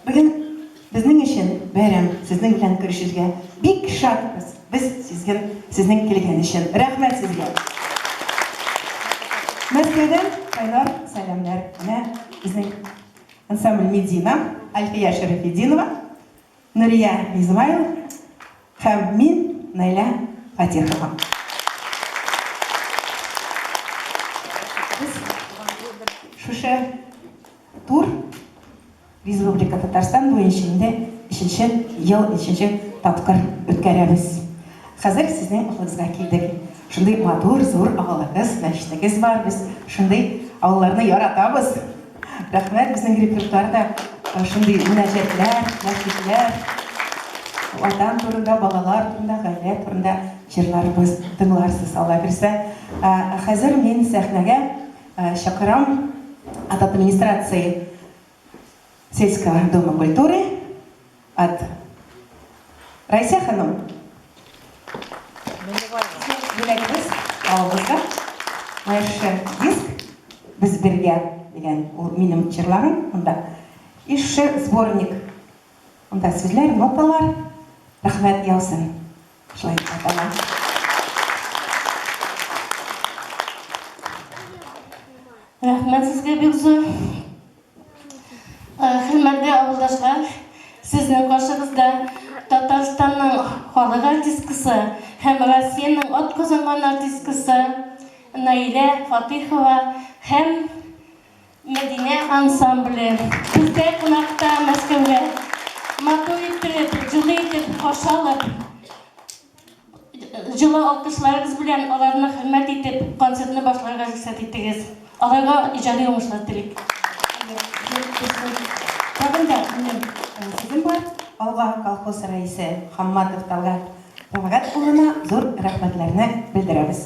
Бүгін біздің үшін бәрім сіздің білән көрішізге бик шатпыз. Біз сіздің келген үшін. Рахмет сізге. Мәскеуден қайнар сәлемдер. Біздің ансамбль Медина, Альфия Шарафеддинова, Нұрия Измайл һәм мен Найля Фатихова. Шушы тур Республика Татарстан бойынша үшінші тапқыр өткәрәбіз. Қазір сіздің ұлыңызға келдік. Шындай матур, зор ағалығыз, мәшінігіз бар. Біз шындай ауыларны яратабыз. Рахмет, біздің репертуарда шындай мүнәжәтләр, мәшікләр, ватан турында, балалар турында, ғаилә турында жырларыбыз тыңларсыз, Алла берсе. Қазір мен сәхнәгә шақырам от администрации сельского дома культуры от Райса ханым. Бүләгіміз ауылымызға майыршы диск біз бірге деген менің жырларым онда. Иші сборник онда сөзлер, ноталар. Рахмет яусын. Шылай атама. Рахмет сізге бекзу. Хөрмәтле авылдашлар, сезнең каршыгызда Татарстанның халык артисткасы һәм Россиянең атказанган артисткасы Найля Фатихова һәм Медина ансамбле. Бездә кунакта Мәскәүгә матур итеп, җылы итеп каршы алып, җылы алкышларыгыз белән аларны хөрмәт итеп концертны башларга рөхсәт итегез. Аларга иҗади уңышлар телик. Тағында сіздің бар, Алға колхоз рәйсі Хамматов Талғат Талғат ұлына зор рахмәтләріне білдіреміз.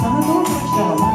Sana doğru başlayalım.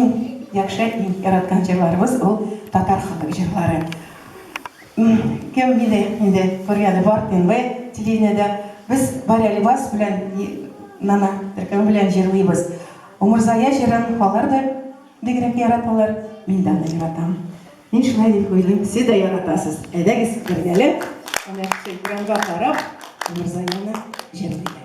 иң яхшы, иң яраткан җырларыбыз ул татар халык җырлары. Кем инде күргәне бар инде телевидениедә без Баря Либас белән Нана Төркем белән җырлыйбыз. Умырзая җырын алар да бигрәк яраталар, мин дә аны яратам. Мин шулай дип уйлыйм, сез дә яратасыз. Әйдәгез бергәләп, аны экранга карап, Умырзаяны җырлыйбыз.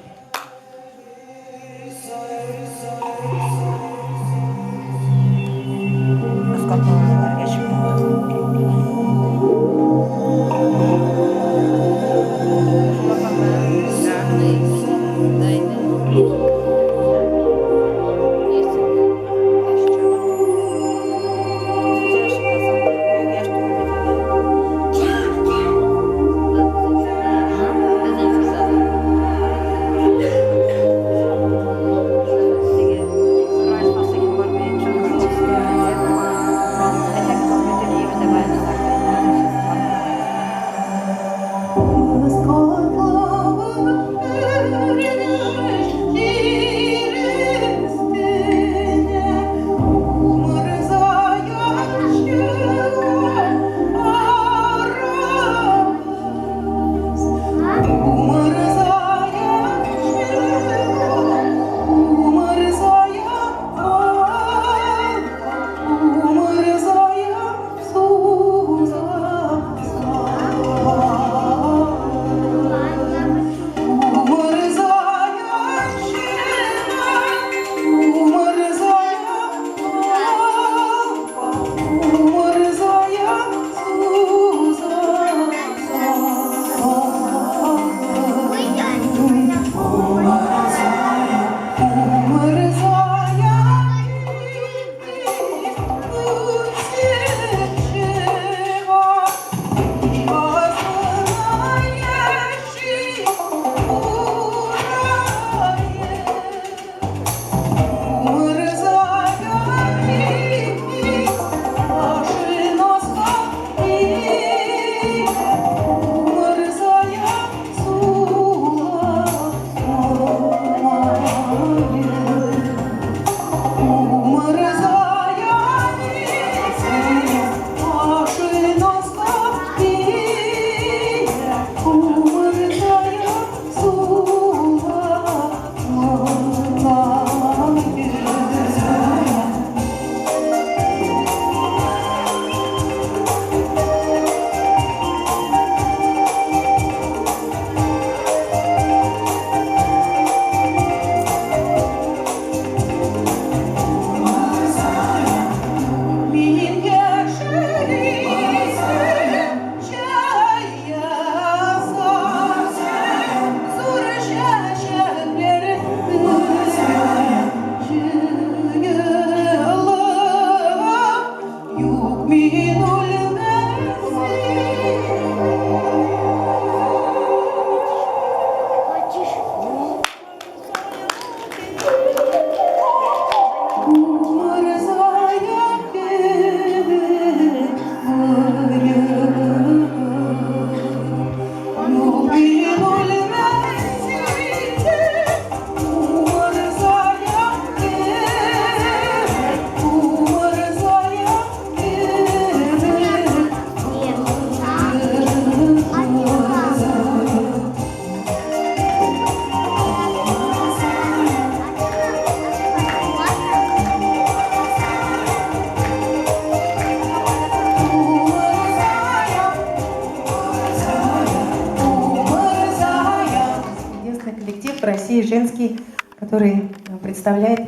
В России женский, который представляет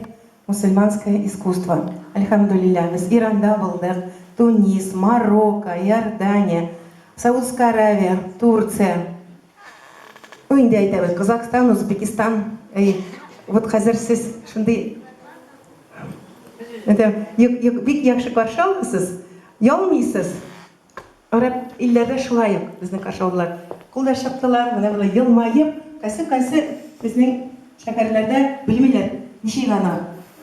мусульманское искусство. Альхамдулилля, из Иранда булдык, Тунис, Марокко, Иордания, Саудская Аравия, Турция. Инде әйтәбез, Казахстан, Узбекистан. Вот хәзер сез шундый бик яхшы каршы аласыз, ялмыйсыз. Араб илләрдә шулай ук безне каршы алдылар. Кулда чаптылар, менә булай елмаеп, кайсы безнең шәһәрләрдә белмиләр, ничек ана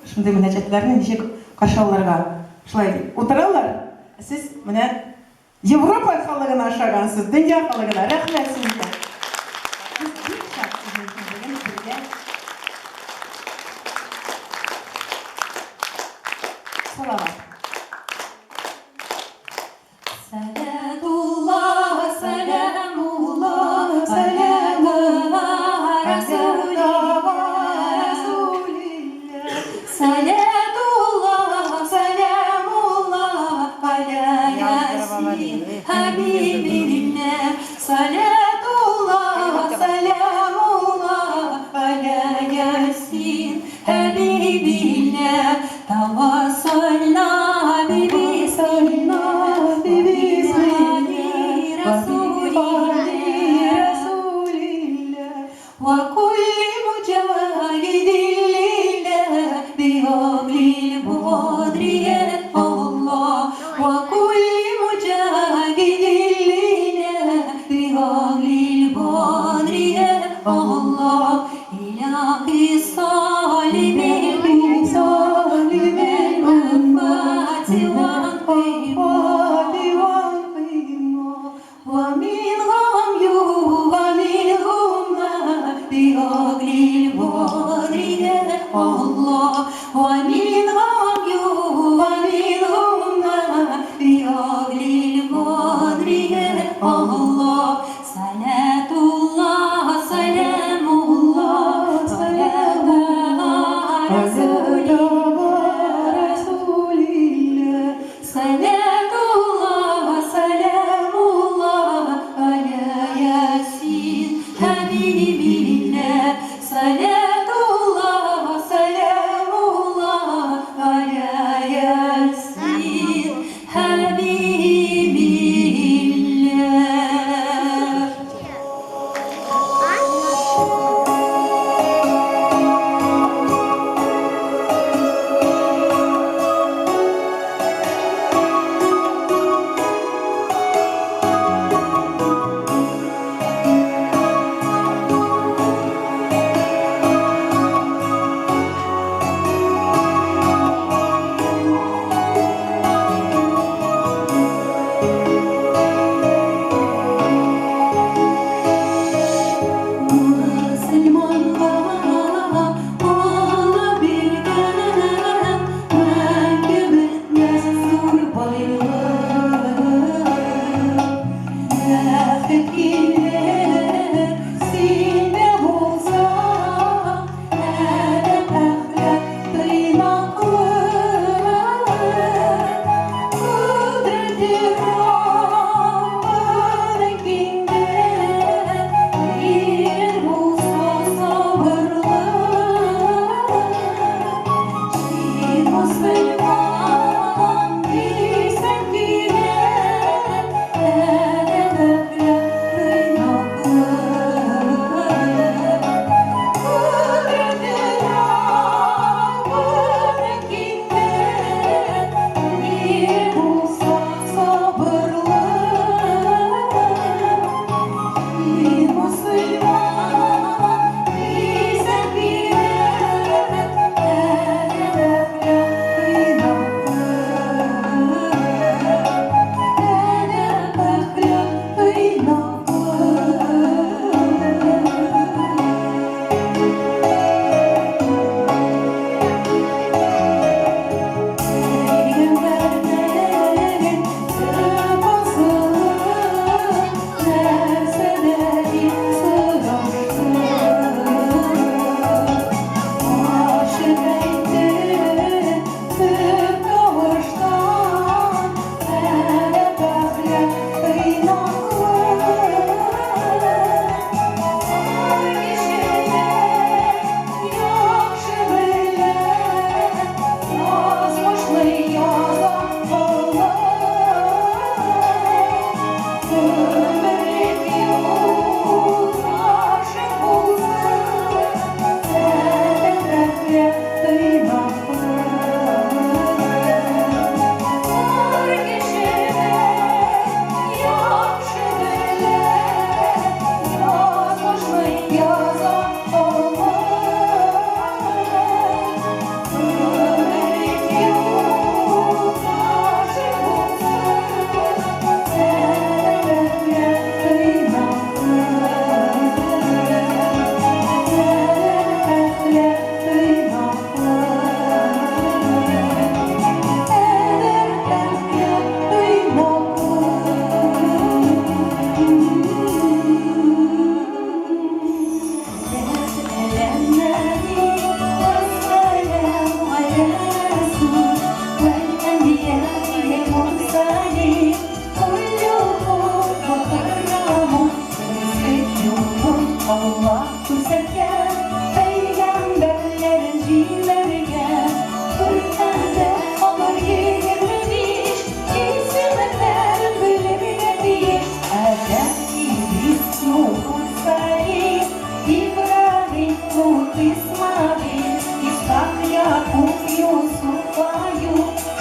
шундый мөнәҗәтләрне ничек каршы алырга. Шулай утыралар. Сез менә Европа халыгына ошагансыз, дөнья халыгына. Рәхмәт сезгә. бала. Салятуллах, салямуллах, салямуллах, Расулилля. Салятуллах, салямуллах, аля Ясин, Хабибилля. Салятуллах, салямуллах, аля Ясин, Хабибилля. Тавассальна وكل مجاهد لله بغبل البدر يا الله وكل مجاهد لله بغبل البدر يا الله إلى خصال بالأمات والقيمات ومنهم ومنهم بغبل البدر يا الله ومنهم ومنهم بغبل البدر يا الله صلاة الله سلام الله سلام رسول الله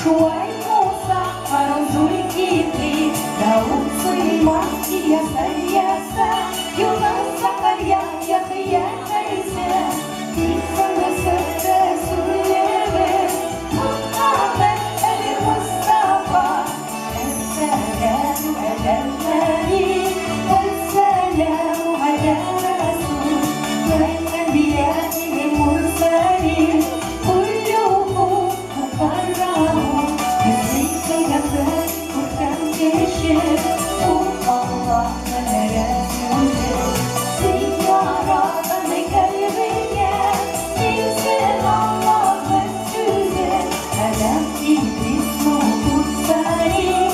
шуай Муса, Харун Зулькифли, Дауд Сулейман, Ильяса, Ильяса, Юнус, Закарья, Яхья, Гайса, Исма, Сырта, Сулейман, Мухаммед, Али, Мустафа, Ассаламу аля наби, Ассаламу аля расул, والأنبياء المرسلين كلهم مكرمون يزيك يفرح وتنتشر والله مراسل زيارة قلبية إنسان الله مسجود ألم إدريس ومرسلين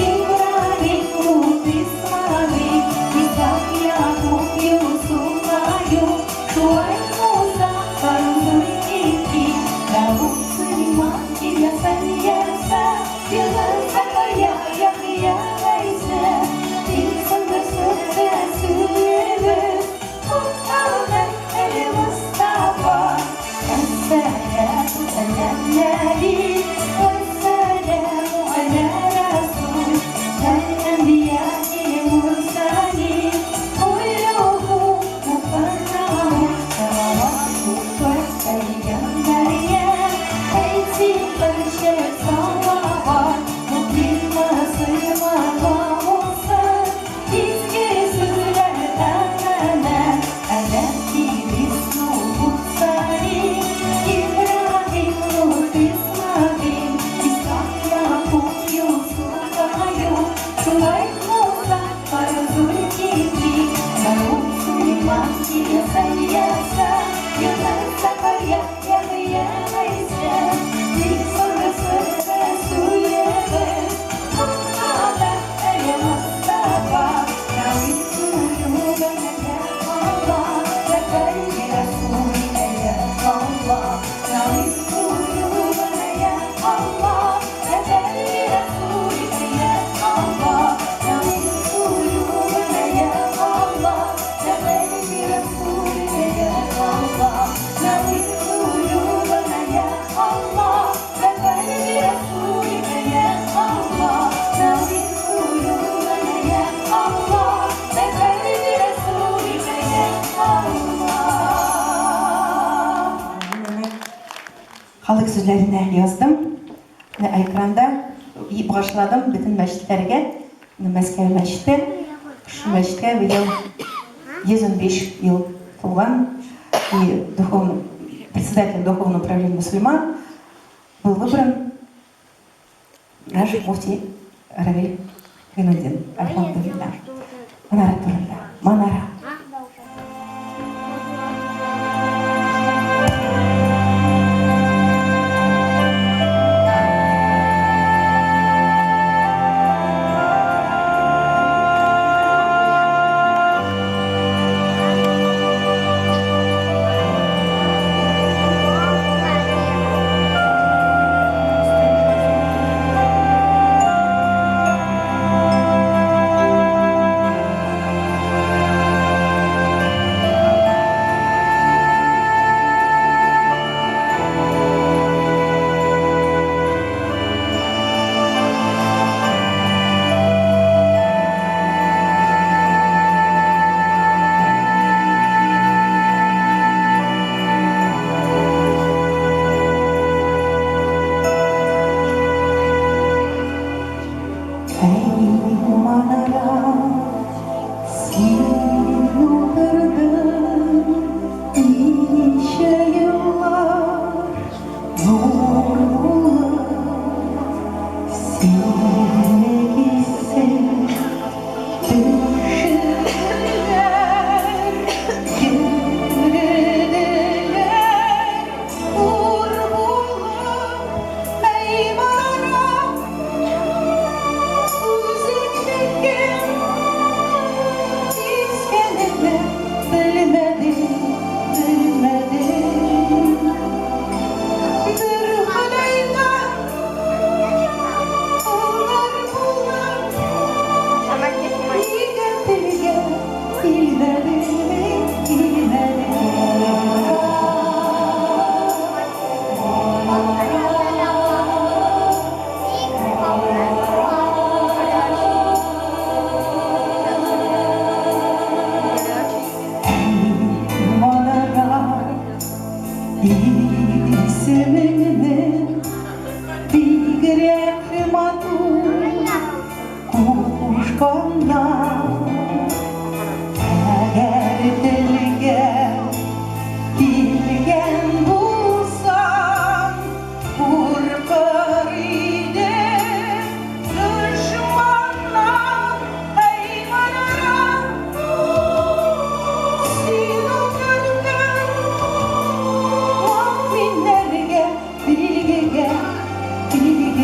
إبراهيم وإسماعيل إسحاق يعقوب يوسف أيوب شعيب موسى هارون ذو-الكفل داود سليمان إلياس الياسا يونس زكريا يحيى عيسى عيسى المسيح سليمان محمد المصطفى الصلاة على النبي والسلام على رسول الأنبياء المرسلين كلهم مكرمون صلوات والسلام مريم أيتي بشر صلوات مقيم مصر وموصل إذكر سورة الأمانة التي باسم مرسلين إبراهيم وإسماعيل إسحاق يعقوب يوسف أيوب شعيب موسى هارون ذو-الكفل داود سليمان إلياس الياسا يونس زكريا يحيى عيسى عيسى المسيح سليمان محمد المصطفى نويت قلوبنا يا الله لقلب رسولك يا الله نويت قلوبنا يا الله لقلب رسولك يا الله نويت قلوبنا يا الله لقلب رسولك يا الله نويت قلوبنا يا الله لقلب رسولك يا الله نويت قلوبنا يا الله لقلب رسولك يا الله. Халық сүзләренә яздым. Экранда башладым бөтен мәчетләргә. Мәскәү мәчете. Шу мәчеткә быел 115 ел тулган. И председатель духовного управления мусульман был выбран наш муфти Равиль Гайнуддин. Альхамдулилля. Манара турында. Манара.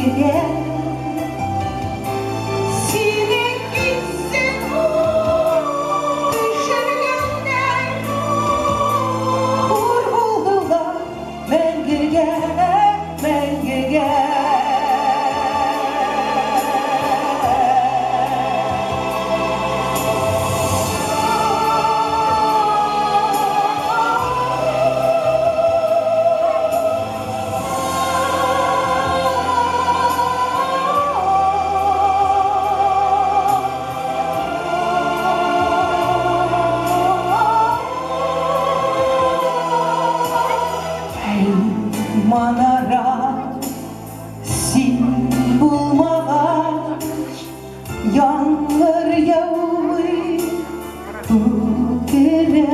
birge seni gitsin düşürgenler kur buldular mengege manara sin bulmalar yağmur yağmur tükürer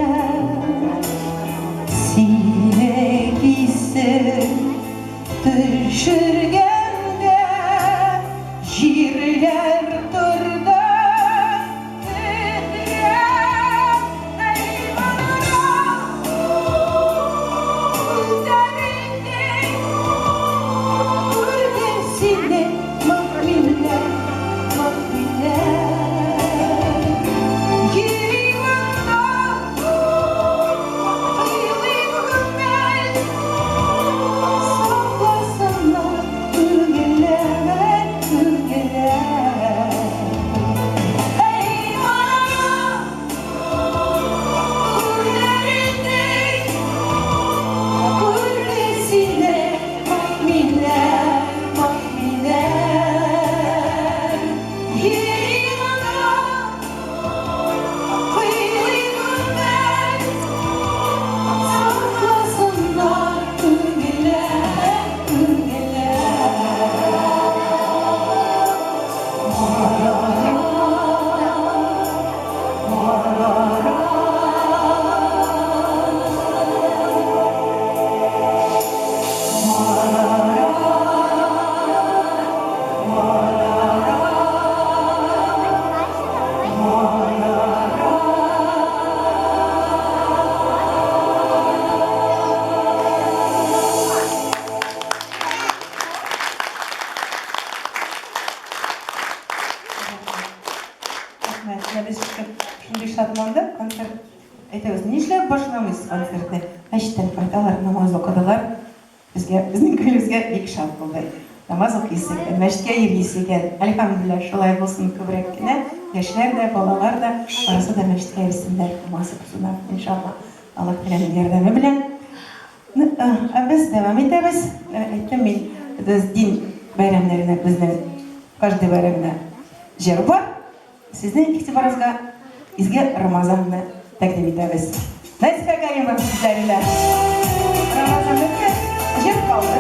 sine gitsin düşürgende jirler turda titrer ey manara Biz şimdi şartlandık, konser etemiz. Niçin başlamayız konsertni? Eşitten faydalar, namaz okudular. Bizning köyümüzge ilk şart oldu. Namaz okuysak, meştке yürüyüsek, elhamdülillah şolay olsun köbrek gene. Yaşlar da, balalar da, arası da meştke yürüsünler, namaz okusunlar inşallah. Allah bilen yardımı bilen. Biz devam ederiz. Ettim ben, din bayramlarına bizden, каждый bayramda jeri var. Sizden iktibarınızga izge Ramazan'ı takdim ederiz. Nazifə Karimova sizlerle. Ramazan'da jeri kaldı.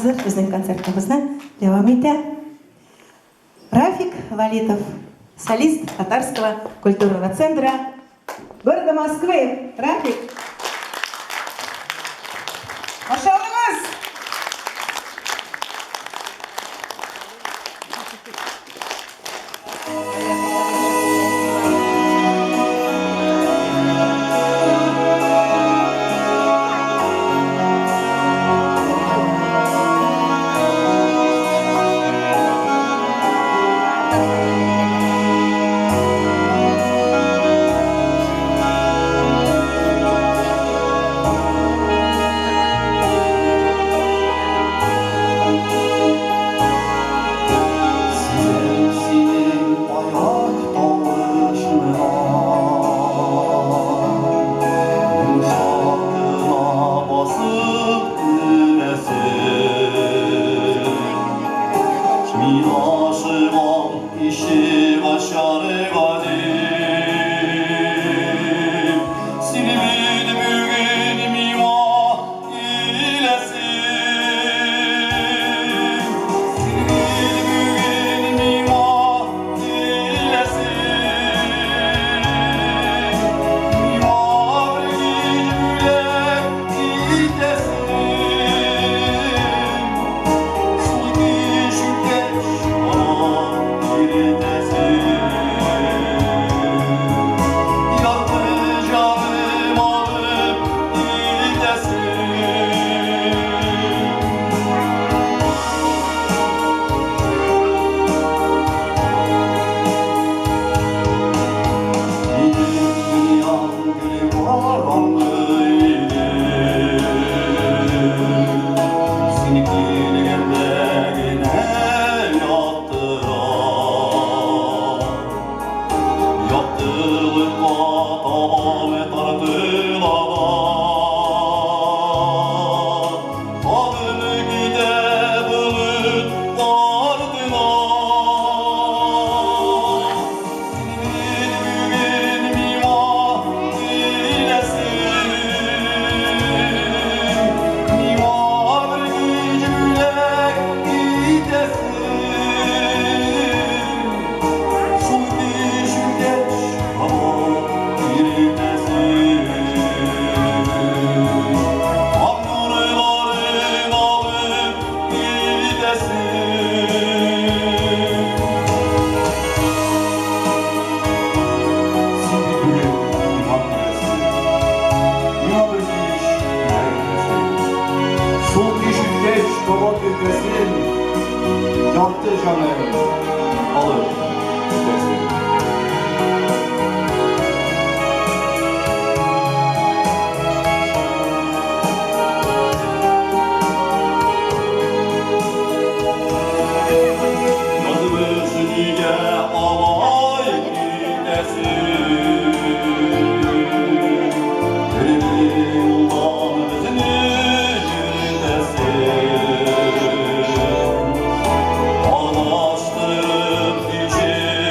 Hazır bizning konsertimizni davom etdi. Рафик Валитов, солист Татарского культурного центра города Москвы. Рафик. Hoş geldiniz. canım alır gidersin. Nazımız niye alay gidersin? Yoldan özünü yürütesin. Ağlaştırıp içeridesin.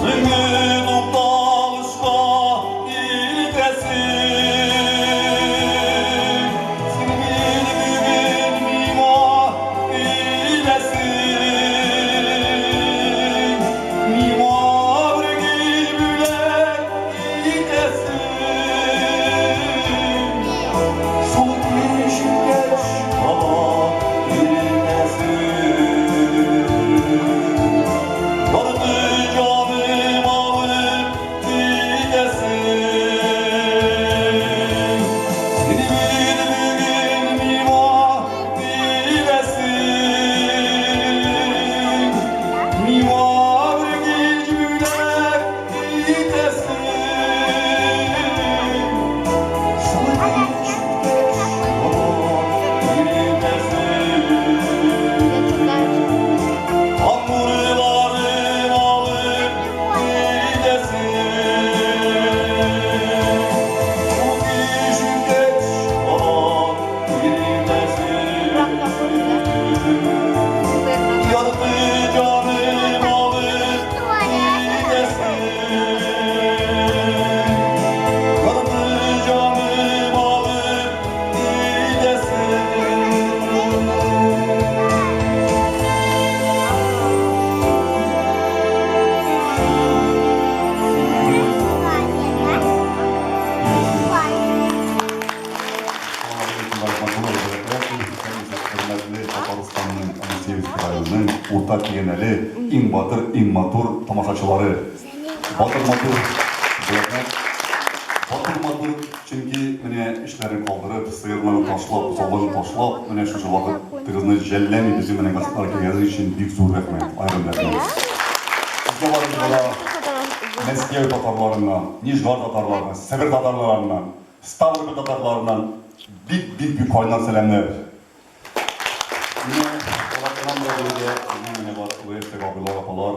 Süngün oktalışma gidesin. Singin mimar gidesin. Mimar gülbülek gidesin. Sol düşün geç hava gidesin. Dardı canım alıp gidesin. Seni bir bugün mimar gidesin. Mimar gülbülek gidesin. Sol düşün geç hava gidesin. Hamurlarım alıp gidesin. Bu düşün geç hava gidesin. Yattı canım alıp gidesin. Yattı canım alıp gidesin. Татарстанның Анисеевич районының урта киенәле иң батыр, иң матур тамашачылары. Батыр матур бүләкнәр. Батыр матур чөнки менә эшләрен калдырып, сыерларын ташлап, салларын ташлап, менә шушы вакыт тыгызны жәлләми безнең менә гастрольгә килгәнлеге өчен бик зур рәхмәт. Аерым рәхмәт. Сезгә барыгызга Мәскәү татарларыннан, Нижгар татарларыннан, Себер татарларыннан, Ставрополь татарларыннан бик кайнар сәламнар. Менә Алакынан да бирде, менә бар УФТ абыйлар апалар.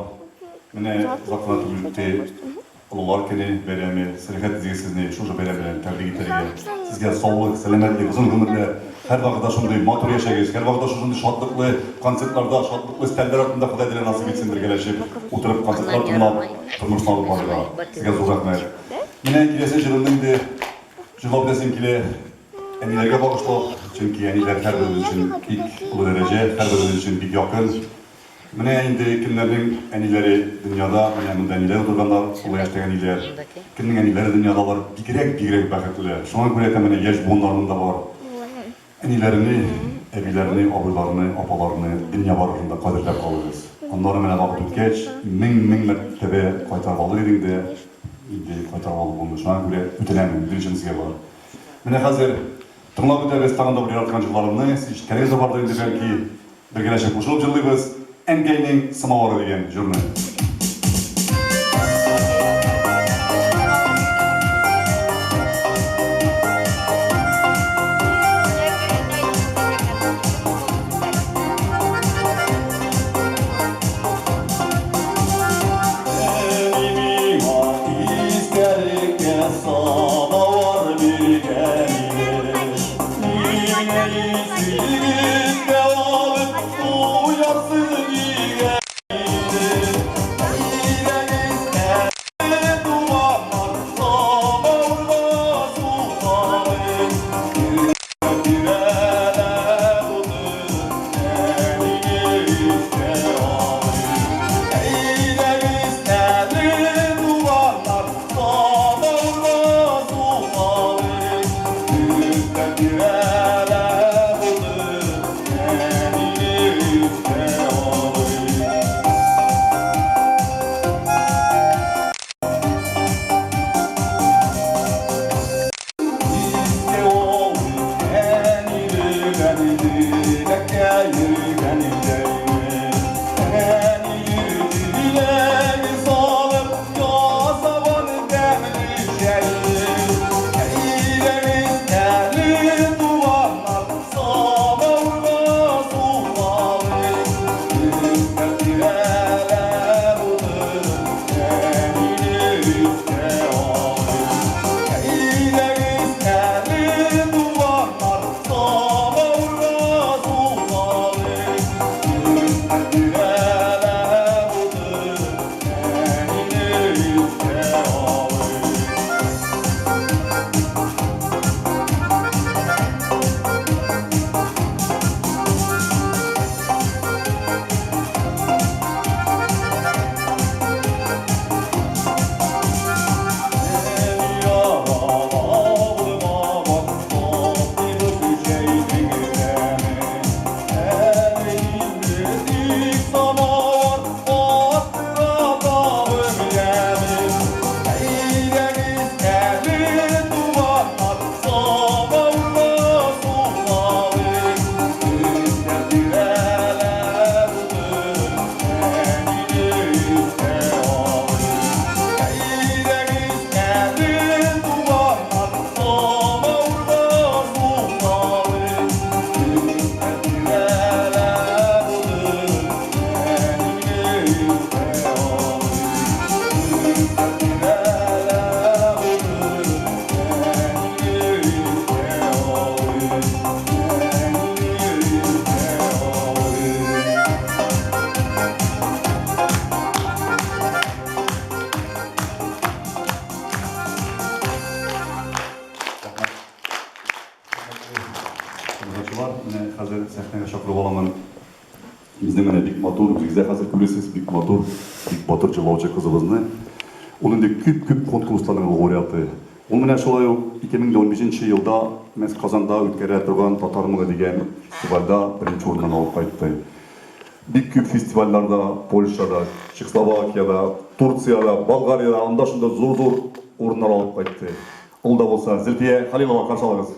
Менә Закон Түлте олылар көне бәйрәме, сәләхәт дигезне шушы бәйрәм белән тәбрик итәргә. Сезгә саулык, сәламәтлек, озын гомерләр, һәр вакытта шундый матур яшәгез, һәр вакытта шундый шатлыклы концертларда, шатлыклы стәлләр артында Ходай диләр насыйп итсен бергәләшеп, утырып концертлар тыңлап, тормышны алып барырга. Сезгә зур рәхмәт. Менә киләсе җырымны инде җырлап дәсем килә. Әниләргә багышлап, чөнки әниләр һәрберебез өчен бик олы дәрәҗә, һәрберебез өчен бик якын. Менә инде кемнәрнең әниләре дөньяда, менә монда әниләр утырганнар, олы яшьтәге әниләр. Кемнең әниләре дөньяда бар, бигрәк бәхетле. Шуңа күрә дә менә яшь буыннарның да бар. Әниләрне, әбиләрне, абыйларны, апаларны дөнья барышында кадерләп калыгыз. Аннары менә вакыт үткәч, мең мәртәбә кайтарып алыр идең дә, инде кайтарып алып булмый. Шуңа күрә үтенәм, билгеләр сезгә бар. Менә хәзер тыңлап үтәбез тагын да бер яраткан җырларымны, сез ишеткәнегез дә бардыр инде бәлки. Бергәләшеп кушылып җырлыйбыз. Әнкәйнең самавыры дигән җырны. Hazır sahneye şakırıp olaman bizden mene Big Motor, bizde hazır göresiz Big Motor, Big Motor cılavcı kızımızны. Onun da küp konkurslarının laureatı. Onun mene şolay 2015-жылда mes Kazanda ötkere turgan Tatarmığı деген festivalda birinci orundan alıp kayıttı. Big küp festivalllarda, Polşa'da, Çekoslovakya'da, Turciya'da, Bulgarya'da, anda şunda zor orunlar alıp kayıttı. Ol da bolsa Zilfiye Halilova karşı alırız.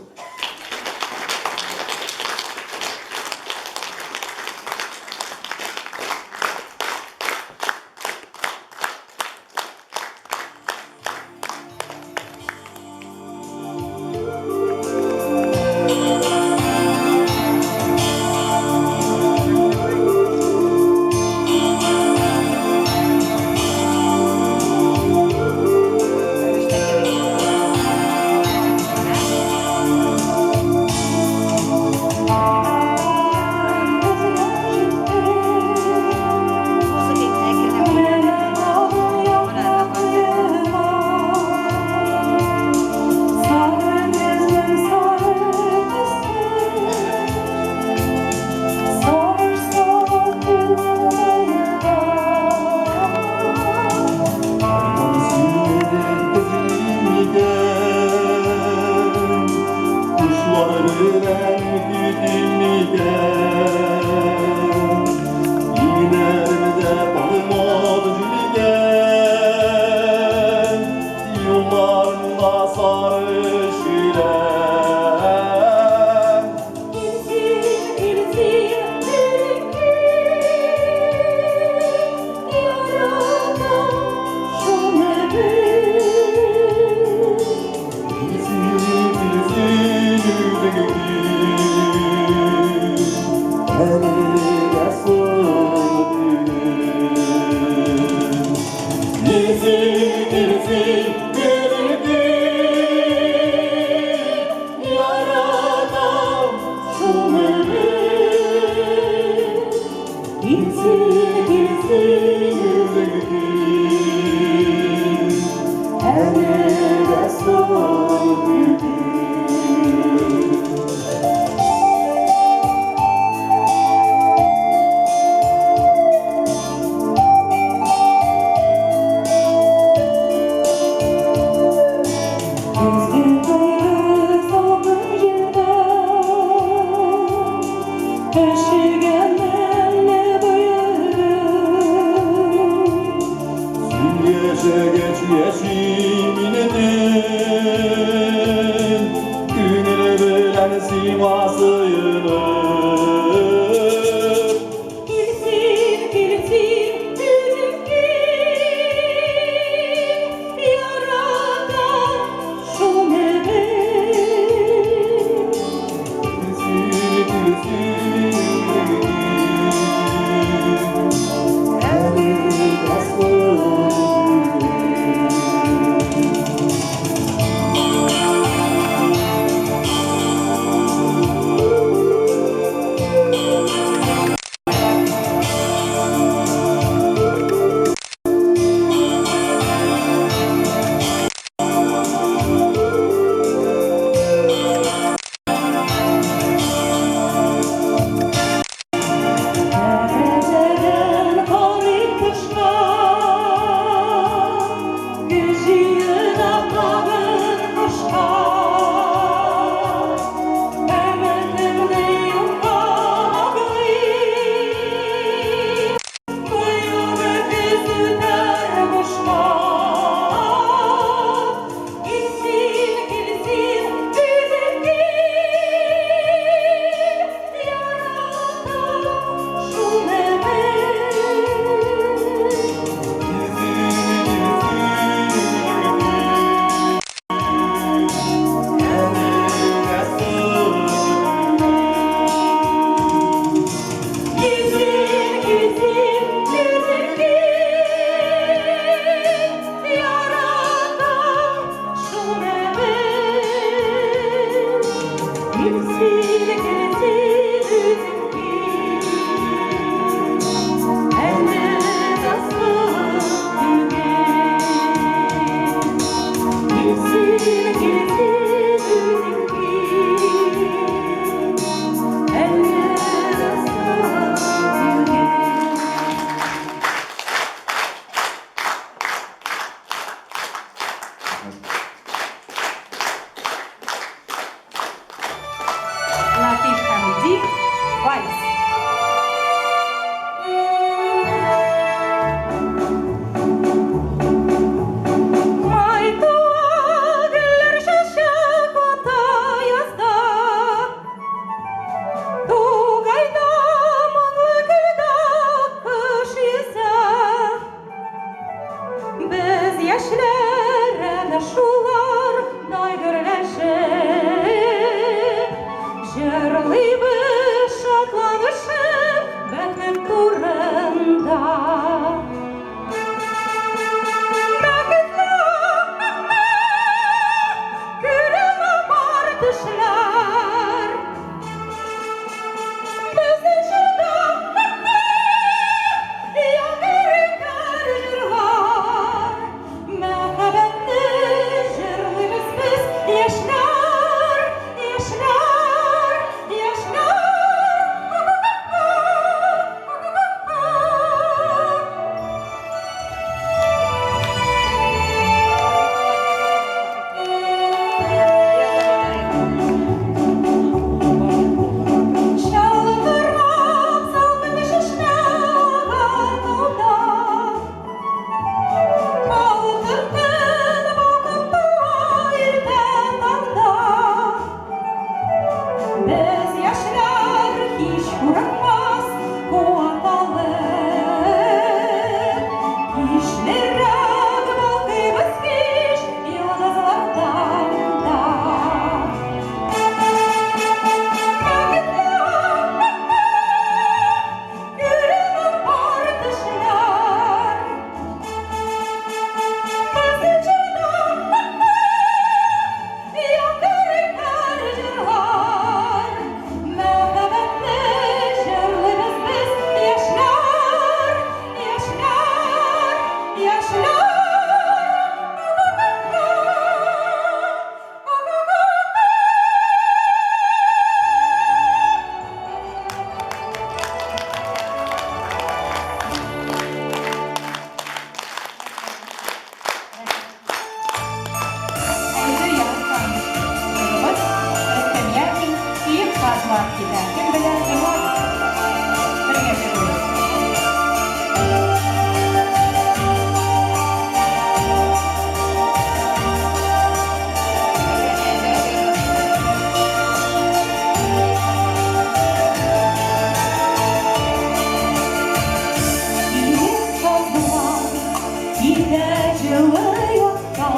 жылы отта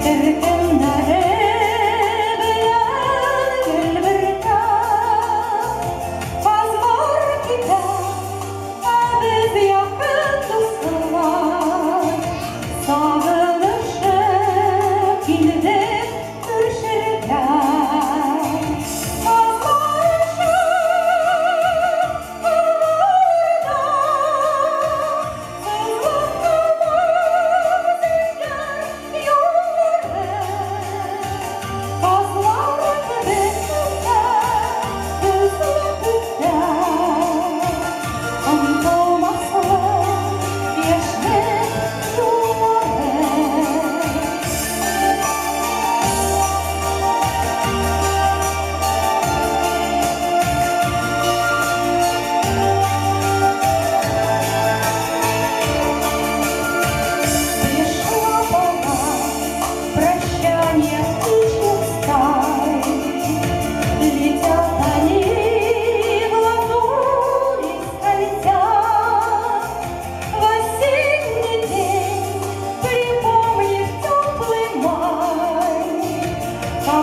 Түркімдері білән гүлбірта Қазбар кита біз якын дұстылар Сағынышы келді күршілдер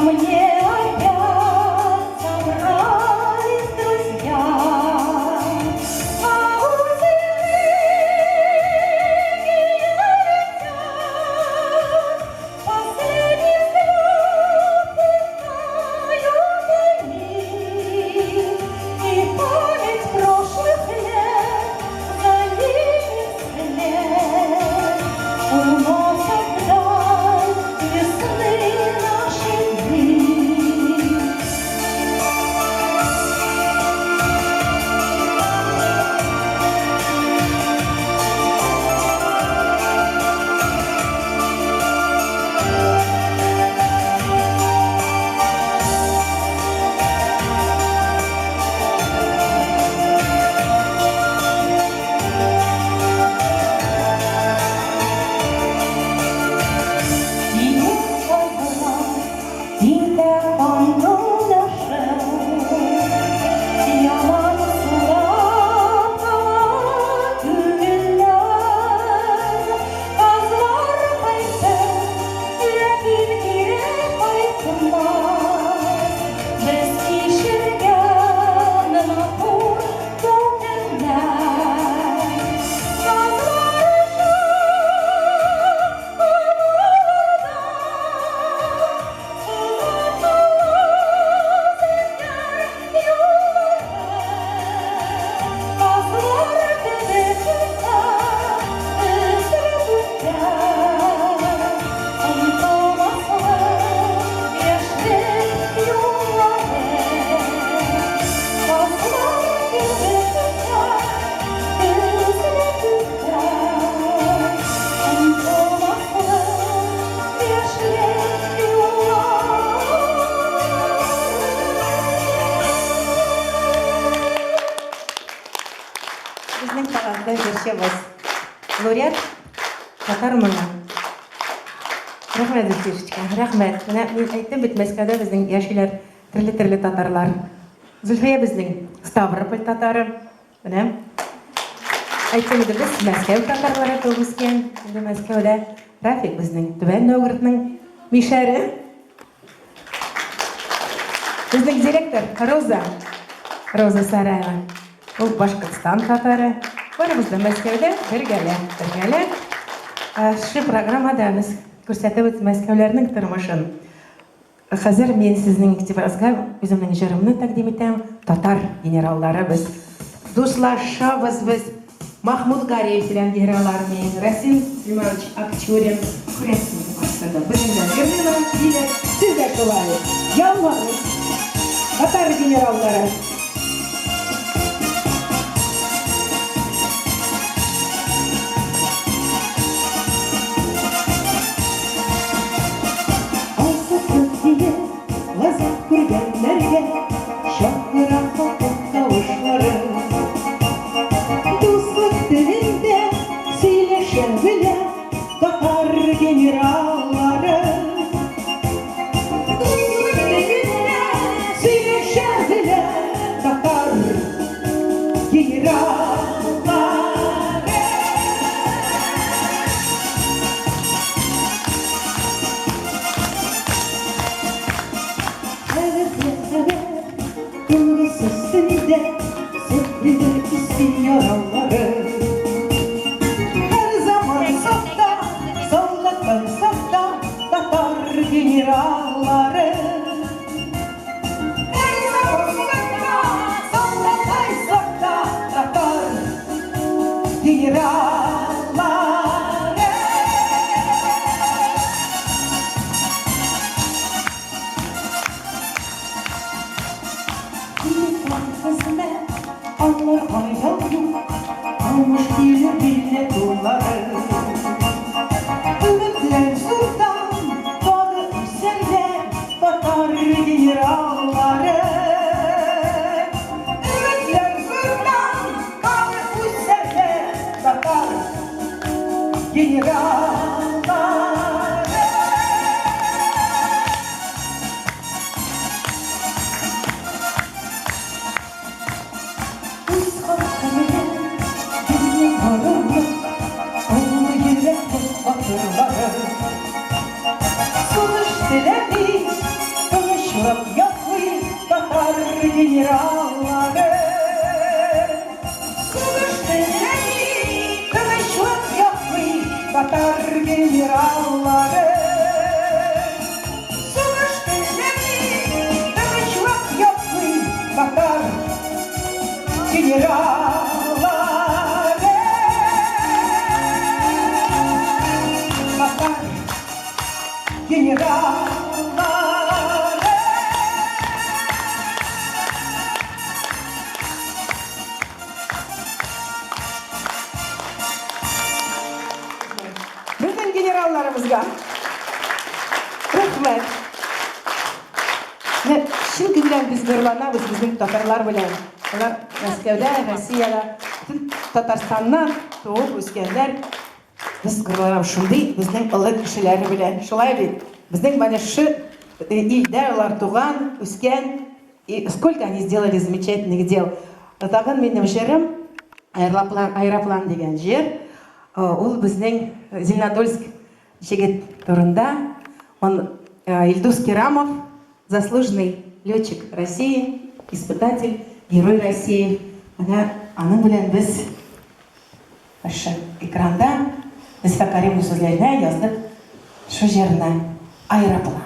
Мне опять собрались друзья, а у земли летят последний взгляд тают они, и память прошлых лет за ними вслед уносят вдаль весны наши дни. Bizning qog'ozda yashaymiz. Laureat Tatar Mona. Rahmat Zülfiyevичка, rahmat. Mana men aytdim bit Moskvada bizning yashaylar turli tatarlar. Zülfiya bizning Stavropol tatari. Mana aytdim biz Moskva tatarlari tug'ilgan. Endi Moskvada Rafik bizning Tuban Novgorodning mishari. Bizning direktor Roza Sarayeva. U Bashqirdiston tatari. Barımızda Moskvada birgala. Shu programmada biz ko'rsatib Moskvalarning turmushin. Hozir men sizning e'tiboringizga o'zimning jirimni taqdim etaman. Tatar generallari biz do'stlashamiz biz Mahmud Gariyev bilan generallarimiz Rasim Slimovich Aktyorin kurashni boshladi. Bizning generallar deydi, sizga qoladi. Yalvaramiz. Tatar generallari Kurganlarga şahıra kokuk kavuşları Dostluk dilinde söyleşen bile Tatar generalları Dostluk dilinde söyleşen bile Tatar generalları Kısmet anlar hayalım, olmuş gelir bile doları. Ümitler sultan, dağı üsenler, batar gelir ağları. Ümitler sultan, dağı üsenler, batar gelir ağları. Generalları Kılıçdaroğlu kılıçlık yapmayı batar generalları Kılıçdaroğlu kılıçlık yapmayı batar generalları batar generalları. Bizden generallarımızga rahmet. Ve şimdi bilen biz nurlanabız bizim Tatarlar bilen. Onlar Moskvada, Rossiyada, Tatarstandan doğup öskenler. Biz gırlarım şunday bizden ılık kişileri bilen. Şulay bit. Bizden bana şu ilde onlar doğan, ösken. И сколько они сделали замечательных дел. Тагын менің жерім Аэроплан деген жер. Ол біздің Зеленодольск жігіт турында. Он Ильдус Керамов, заслуженный летчик России, испытатель, герой России. Аның білен біз экранда біз Факарим сөздеріне яздық шу жеріне Аэроплан.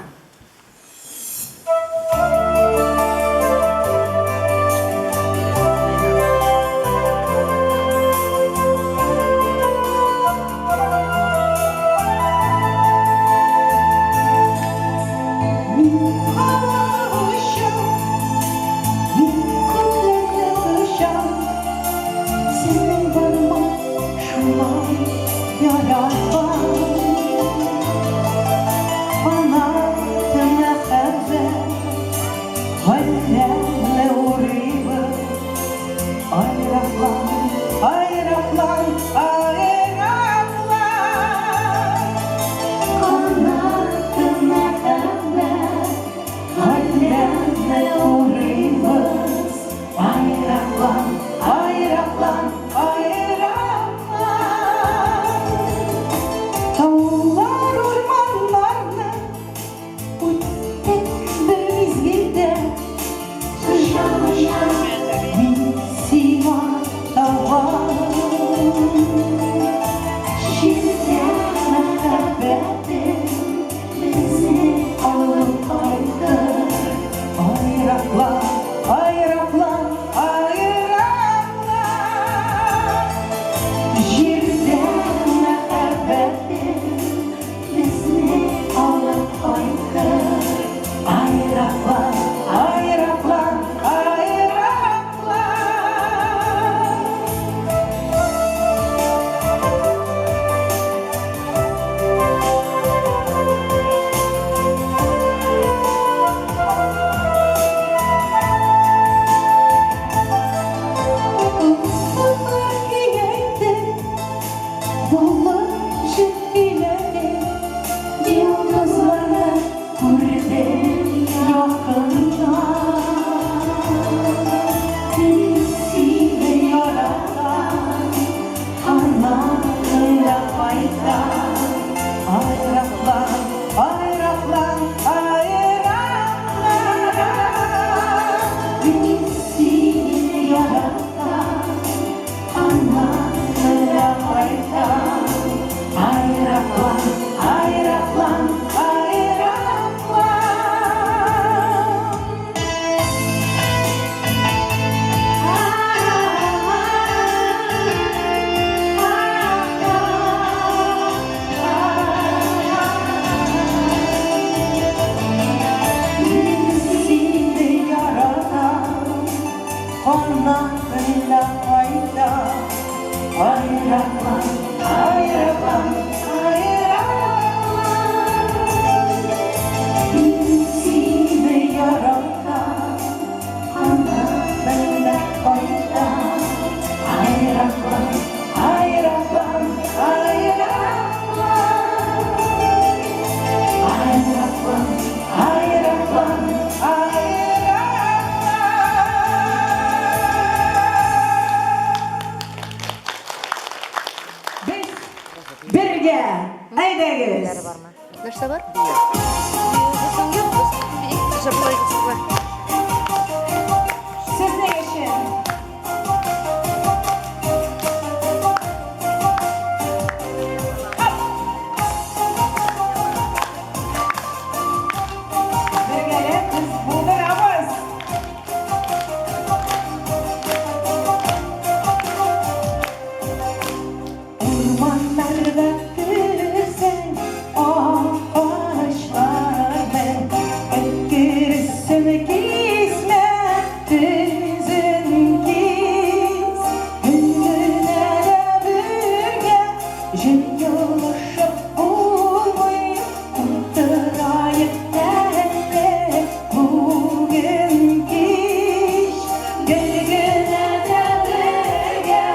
Ayraklan, Birge, aydagız. Нәрсе бар? Соң yok, жабылай кызлар. Sizne geçin. Birge, biz buldurabız. Ormanlarda gülsen ağaçlar ben öttürürsün gizme tüzün giz Gönlüne bürge jün yoluşup bulmayı Kurtırayı nerede bugün giş Gönlüne bürge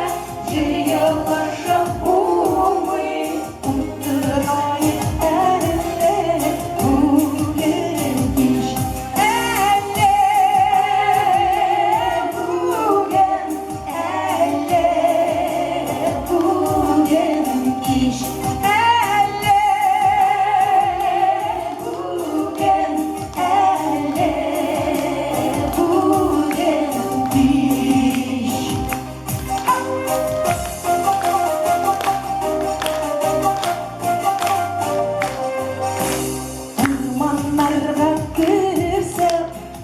jün yoluşup bulmayı Kurtırayı nerede bugün giş Elle bugün iş Elle bugün iş Ormanlarda gülse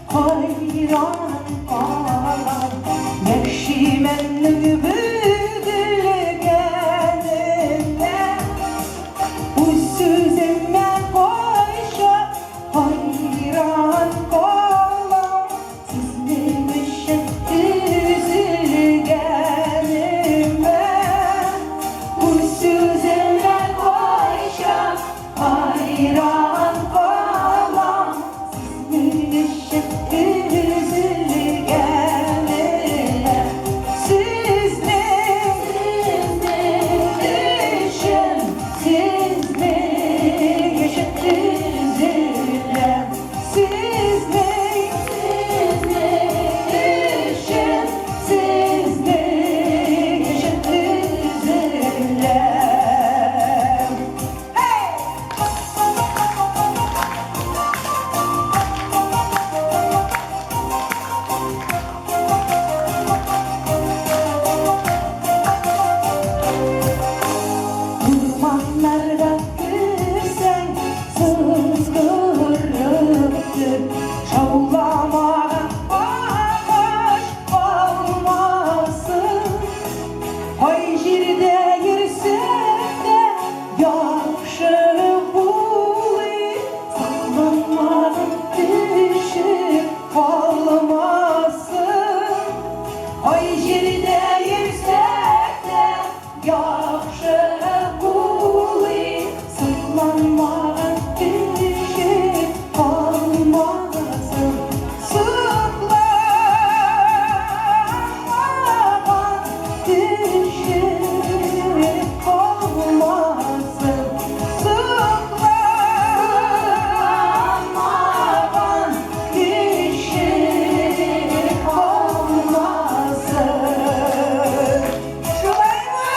hayran kalan Neşimenin büdülgenine Uysuzime koşa hayran kalan Sizlemişim üzülgenime Uysuzime koşa hayran kalan Sizlemişim üzülgenime Ormanlarda gülsen sızgırıktır Şavlamağa ağaç olmasın Ay jirde yirsek de yaxşı bulayı Saklanmadan düşüp kalmasın Ay jirde yirsek de yaxşı bulayı Saklanmadan düşüp kalmasın Saklanmadan düşüp kalmasın Saklanmadan düşüp kalmasın Şulayma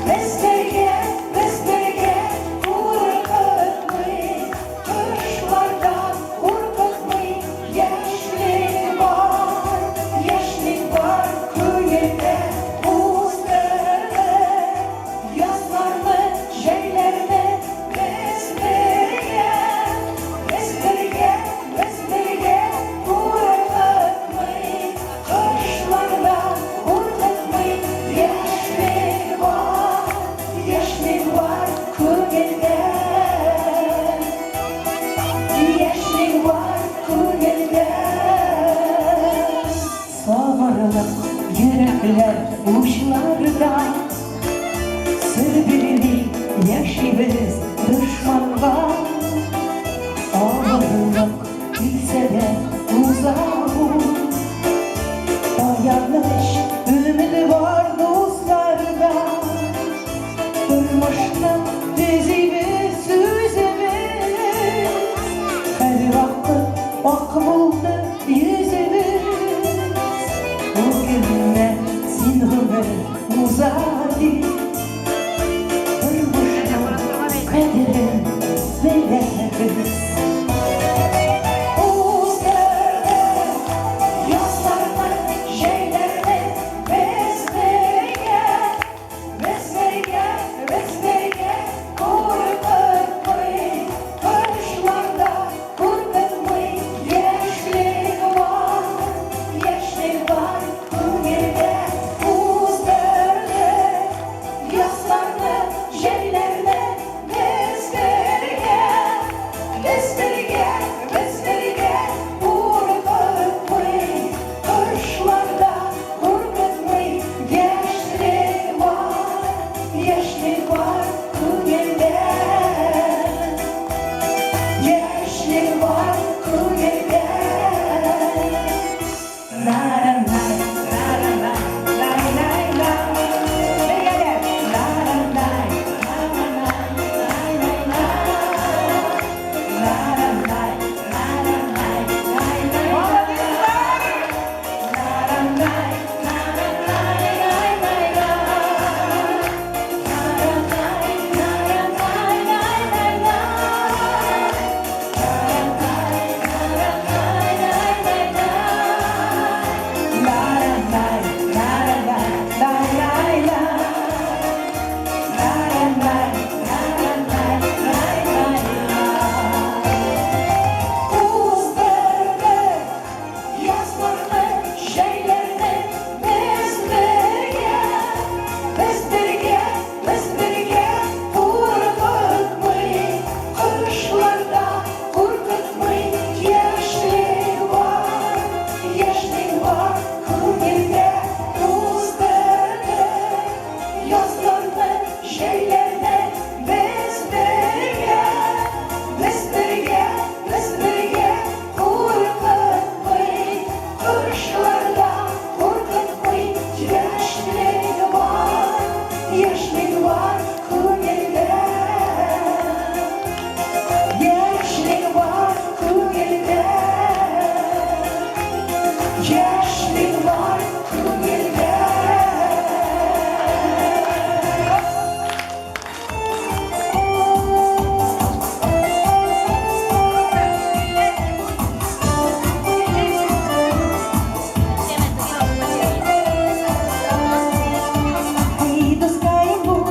Bezlerge, bezlerge korkutmayın, kışlarda korkutmayın. Yaşlık var köyde, buzlarda, yazlarda, şeylerde. Bezlerge, bezlerge, bezlerge korkutmayın, kışlarda korkutmayın. Yaşlık var köyde, yaşlık var köyde. Savarılıp yürekler uçlarda, sürgülü yaşayız düşmanla. Ağırlık bilse de uzağım, dayanış ümidi var dostlarda. Durmuşlar dizimiz süzümüz, her vakit ak buldu yüzümüz. Bugünler sinhumur uzadı, durmuşlar kaderin belirsiz. Buzlarda, yazlarda, şeylerde, bezlerge, bezlerge, bezlerge korkutmayın, kışlarda korkutmayın. Yaşlık var köyde, buzlarda, yazlarda, şeylerde. Bezlerge, bezlerge, bezlerge korkutmayın, kışlarda korkutmayın. Yaşlık var köyde, yaşlık var köyde. La la la la la la la la. Beraber. La la la la la la la la. La la la la la la la la. Buzlarda, yazlarda, şeylerde. Bezlerge, bezlerge, bezlerge korkutmayın, kışlarda korkutmayın. Yaşlık var köyde, buzlarda, yazlarda, şeylerde. Bezlerge, bezlerge, bezlerge korkutmayın, kışlarda korkutmayın. Yaşlık var köyde, yaşlık var köyde, yaşlık var köyde. Hey, the sky and blue.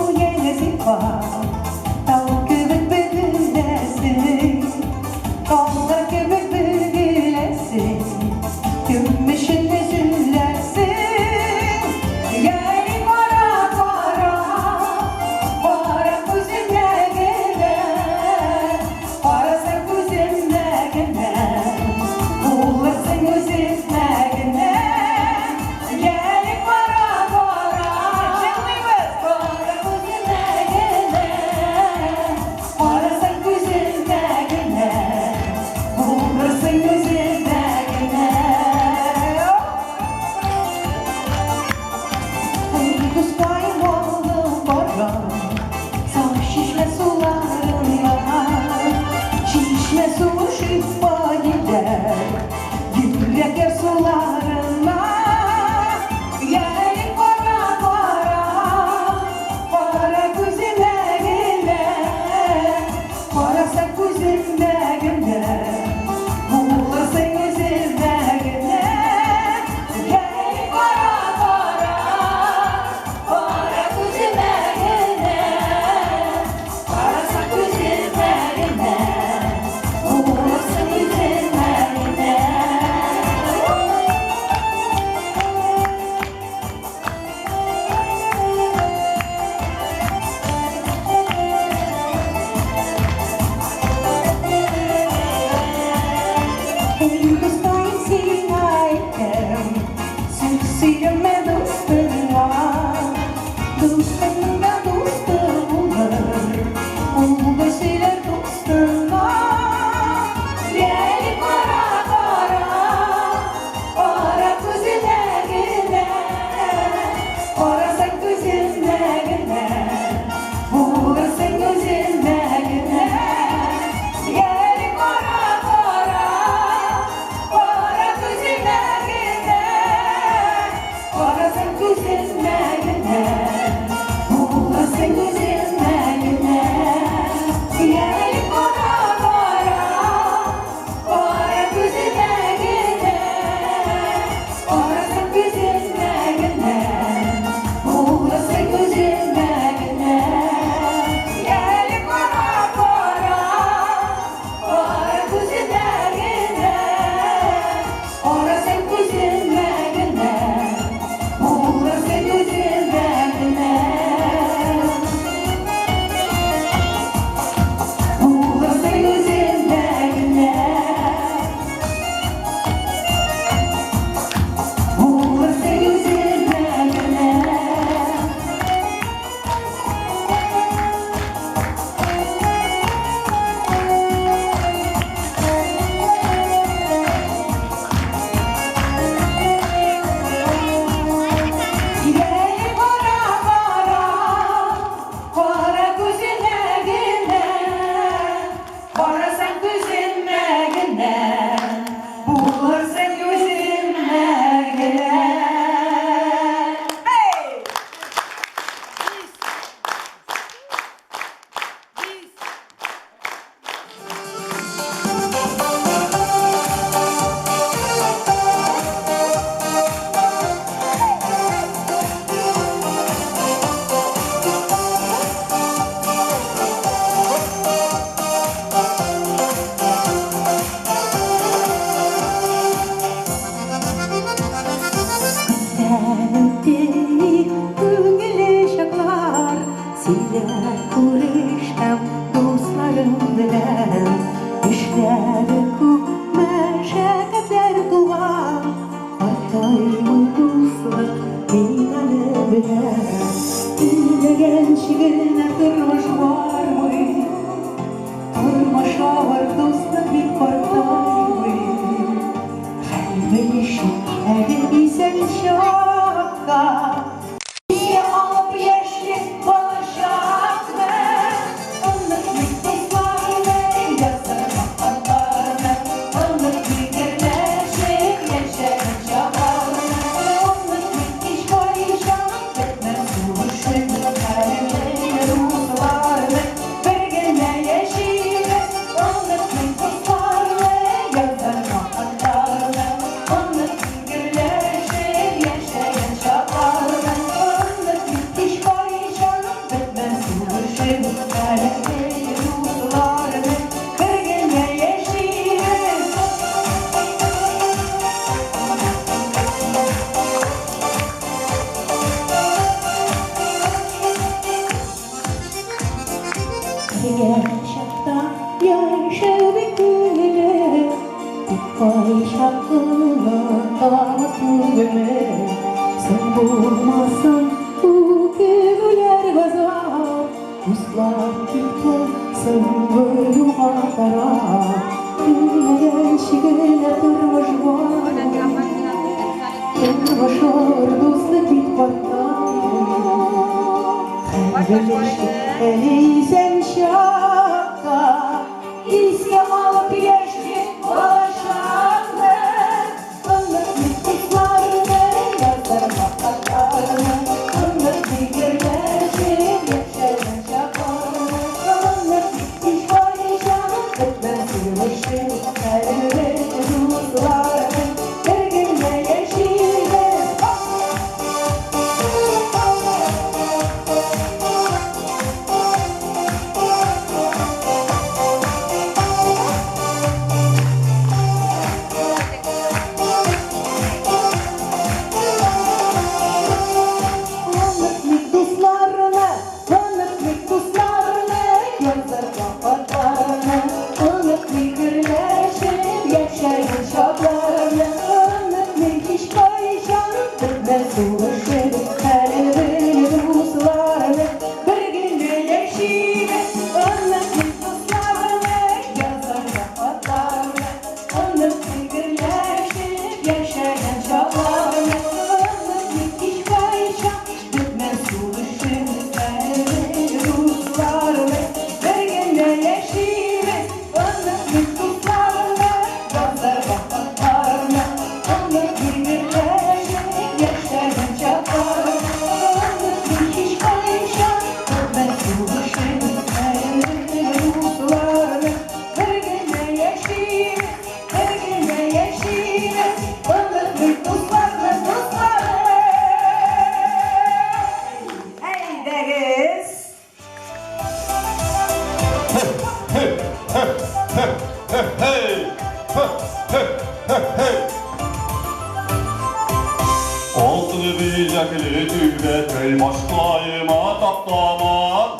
taplaman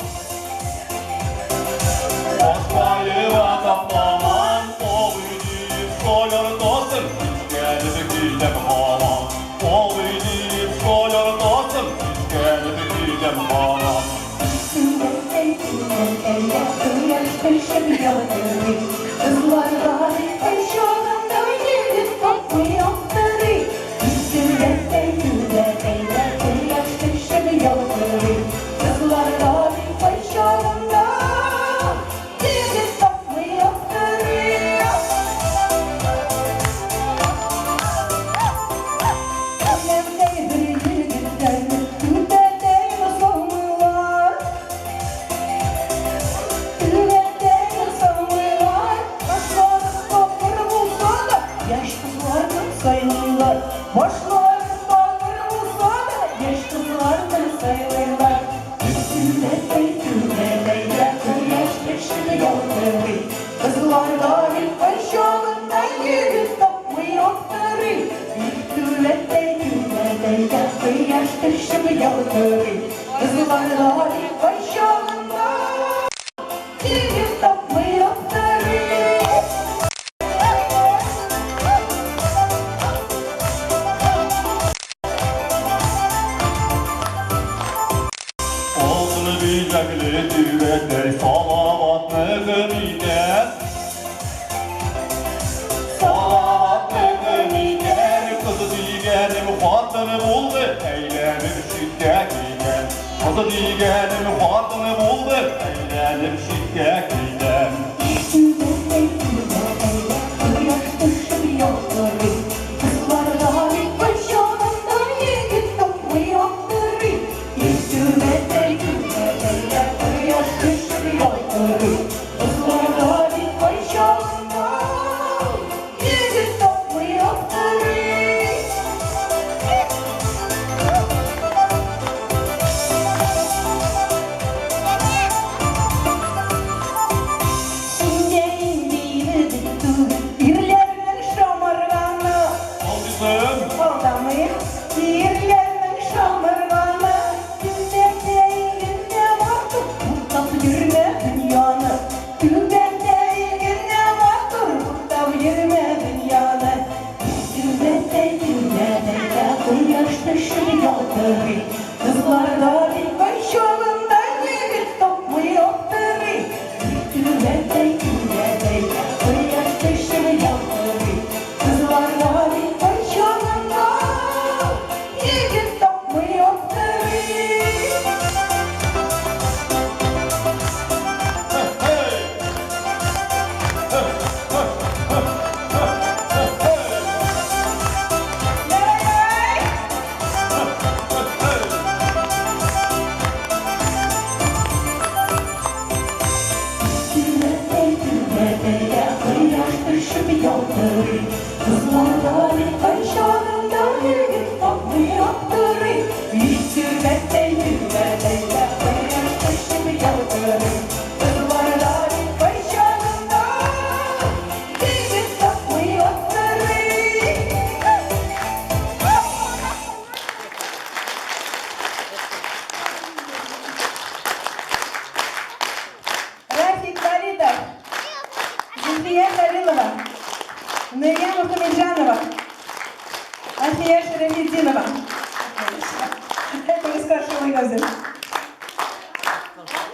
Başbayıra taplaman Oğuydip soyar dostum Gelip gidem haman Oğuydip soyar dostum Gelip gidem haman Olsun bilmekli düvetler salavatlı gönüller Salavatlı gönüller Kızı digenim hatını buldu Eylerim şiddetliden Kızı digenim hatını buldu Eylerim şiddetliden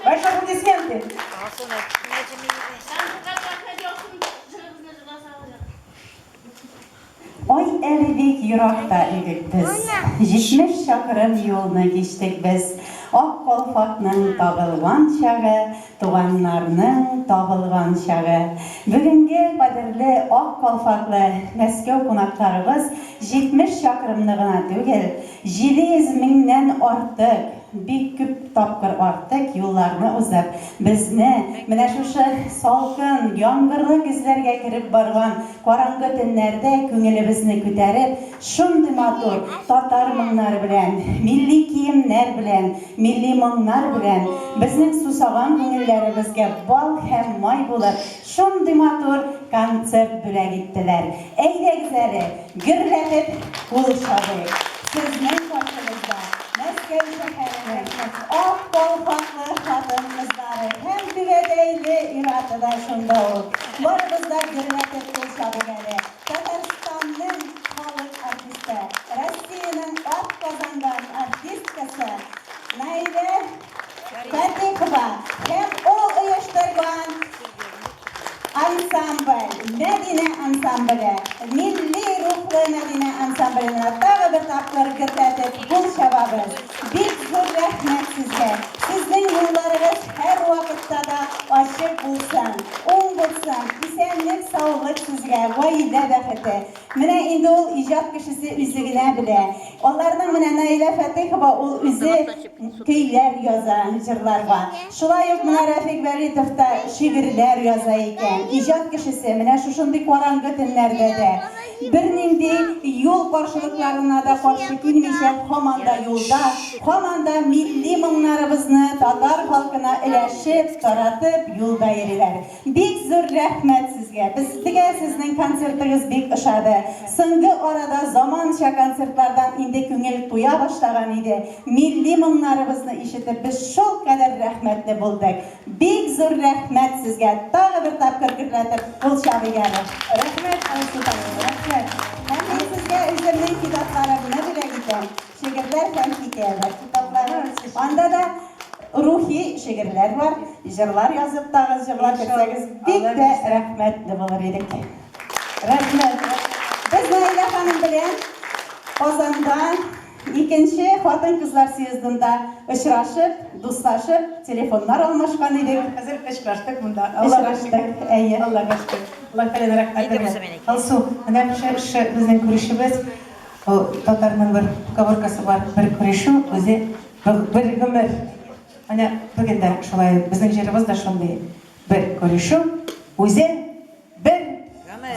Ваши аплодисменты. Oy elbik yürakta idik biz. 70 şakırım yolunu geçtik biz. Ak kolfakның табылған шағы, туғаннарның табылған шағы. Бүгінге қадірлі ак kolfaklı Мәскеу қонақтарыбыз 70 шақырымны ғана түгел, 700 меңнен артық, бик күп тапкыр артық юлларны узып, безне менә шушы салкын, яңгырлы көзләргә кирип барган караңгы төннәрдә күңелебезне күтәреп, шундый матур татар моңнары белән, милли киемнәр белән, милли моңнар белән безнең сусаган күңелләребезгә бал һәм май булып, шундый матур концерт бүләк иттеләр. Әйдәгез әле, гөрләтеп кул чабыйк. Сезнең каршыгызда Мәскәү шәһәренең ак балфаклы хатын-кызлары һәм түбәдәйле ир-аты да шунда ул. Барыбыз да хөрмәт итеп кулчабык әле. Татарстанның халык артисты, Россиянең атказанган артисткасы Наилә Фәтихова һәм ул оештырган ансамбль, Мәдинә ансамбле, милли рухлы Мәдинә ансамбленә тагы бер тапкыр гөрләтеп кул чабабыз. Бик зур рәхмәт сезгә. Сезнең юлларыгыз һәр вакытта да ачык булсын, уң булсын, исәнлек, саулык сезгә, гаилә бәхете. Менә инде ул иҗат кешесе үзе генә белә. Аларның менә Наилә Фәтихова ул үзе көйләр яза, җырларга. Шулай ук менә Рәфик Вәлитов та шигырьләр яза икән. Иҗат кешесе менә шушындый караңгы төннәрдә дә бернинди юл каршылыкларына да каршы килмичә һаман да юлда, һаман да милли моңнарыбызны татар халкына өләшеп, таратып юлда йөриләр. Бик зур рәхмәт сезгә. Безгә сезнең концертыгыз бик ошады. Соңгы арада заманча концертлардан инде күңел туя башлаган иде. Милли моңнарыбызны ишетеп без шул кадәр рәхмәтле булдык. Бик зур рәхмәт сезгә. Тагы бер тапкыр гөрләтеп кул чабык әле. Рәхмәт Ансултан. Рәхмәт. Һәм мин сезгә үземнең китапларымны бүләк итәм. Шигырьләр һәм хикәяләр китаплары. Анда да рухи шигырьләр бар. Җырлар язып тагы җырлар бирсәгез бик дә рәхмәтле булыр идек. Рәхмәт. Без Наилә ханым белән Казанда икенче хатын-кызлар съездында очрашып, дуслашып, телефоннар алмашкан идек. Хәзер очраштык монда. Очраштык. Әйе. Аллага шөкер. Аллаһ тәгалә рәхмәт итсен. Алсу, менә безнең күрешебез, татарның бер поговоркасы бар, бер күрешү үзе бер гомер. Менә бүген дә шулай безнең җиребез дә шундый. Бер күрешү үзе бер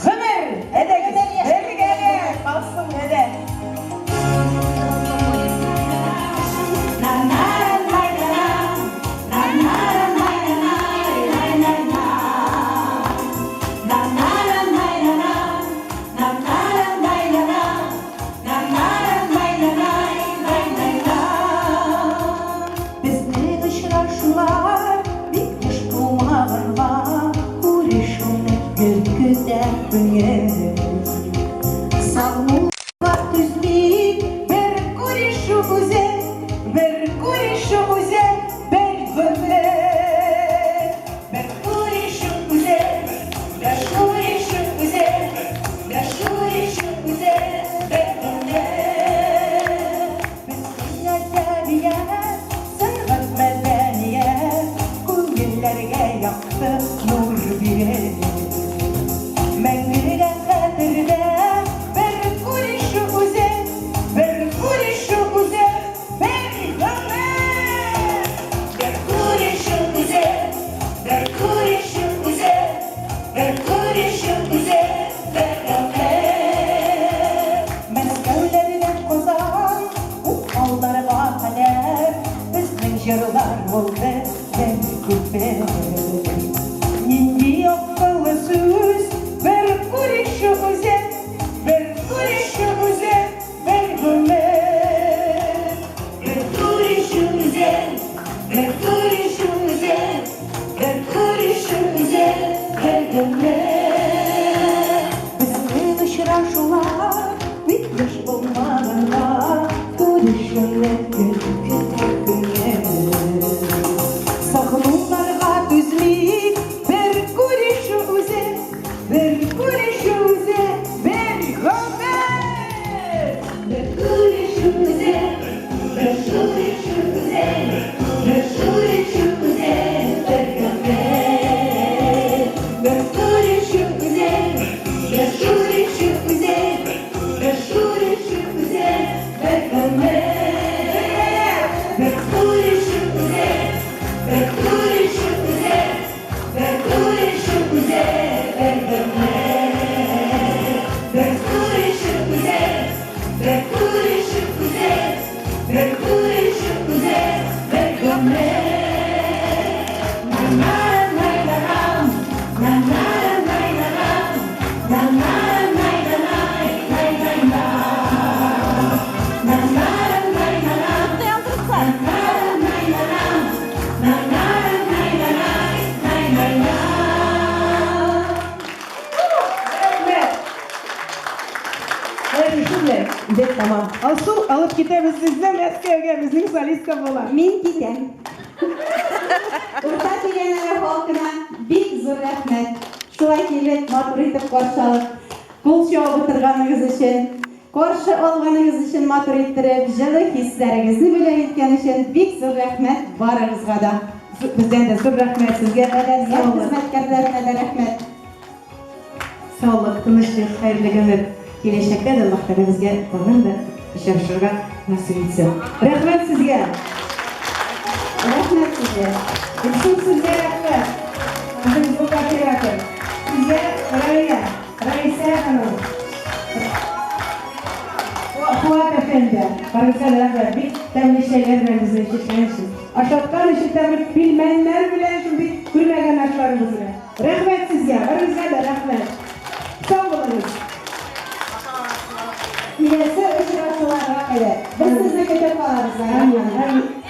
гомер. Әдәгез, бергәле калсын әдә. Алсу алып китәбез сездән Мәскәүгә, безнең солистка була. Мин китәм. Урта тирәнәре халкына бик зур рәхмәт. Шулай килеп, матур итеп каршы алып, кул чабып торганыгыз өчен, каршы алганыгыз өчен матур иттереп, җылы хисләрегезне белән иткән өчен бик зур рәхмәт барыгызга да. Бездән дә зур рәхмәт сезгә. Хезмәткәрләренә дә рәхмәт. Саулык, тынычлык, хәерле гомер. Киләчәктә дә мактабызга тагын да очрашырга насыйп итсен. Рәхмәт сезгә. Рәхмәт сезгә. Шул сезгә рәхмәт. Безнең бу оператор. Сезгә Раиса ханым. Fuat Efendi, barıklar rəxmət, bir təmli şeylər mən bizə eşitməyəsin. Aşatqan üçün təmli bilmənlər bilən şimdi gülməgən aşlarımız bilən. Rəxmət sizə, barınızə də rəxmət. Sağ olunuz. Kiyəsi uçurasılarına elə. Biz sizi kötü qalarız. Amin.